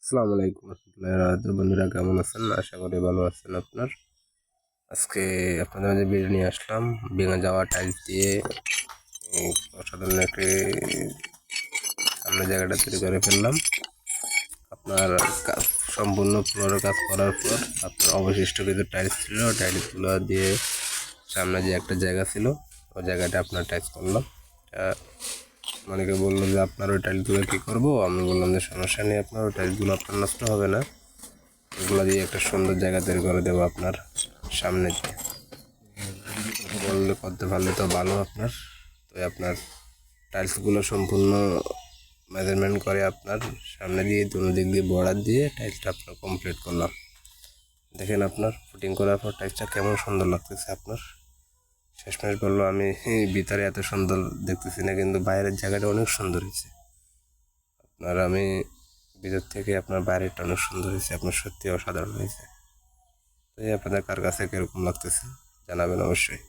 আসসালামু আলাইকুম রহমতুল্লাহ বন্ধুরা, কেমন আছেন? আশা করি ভালো আছেন। আজকে আপনাদের মাঝে ভিডিও নিয়ে আসলাম ভেঙে যাওয়া টাইলস দিয়ে অসাধারণ একটি সামনে জায়গাটা তৈরি করে ফেললাম। আপনার কাজ সম্পূর্ণ ফ্লোরের কাজ করার পর আপনার অবশিষ্ট কিছু টাইলস ছিল, টাইলসগুলো দিয়ে সামনে যে একটা জায়গা ছিল ওই জায়গাটা আপনার টাইলস করলাম। অনেকে বললো যে আপনার ওই টাইলসগুলো কী করবো, আমি বললাম যে সমস্যা নেই, আপনার ওই টাইলসগুলো আপনার নষ্ট হবে না, এগুলো দিয়ে একটা সুন্দর জায়গা তৈরি করে দেবো আপনার সামনে দিয়ে। বললে করতে পারলে তো ভালো আপনার। তো আপনার টাইলসগুলো সম্পূর্ণ মেজারমেন্ট করে আপনার সামনে দিয়ে দুনো দিক দিয়ে বর্ডার দিয়ে টাইলসটা আপনার কমপ্লিট করলাম। দেখেন আপনার ফুটিং করার পর টাইলসটা কেমন সুন্দর লাগতেছে আপনার। শেষমেশ বললো আমি ভিতরে এত সুন্দর দেখতেছি না, কিন্তু বাইরের জায়গাটা অনেক সুন্দর হয়েছে আপনার। আমি ভিতর থেকে আপনার বাইরেটা অনেক সুন্দর হয়েছে, আপনার সত্যি অসাধারণ হয়েছে। তো আপনাদের কার কাছে কীরকম লাগতেছে জানাবেন অবশ্যই।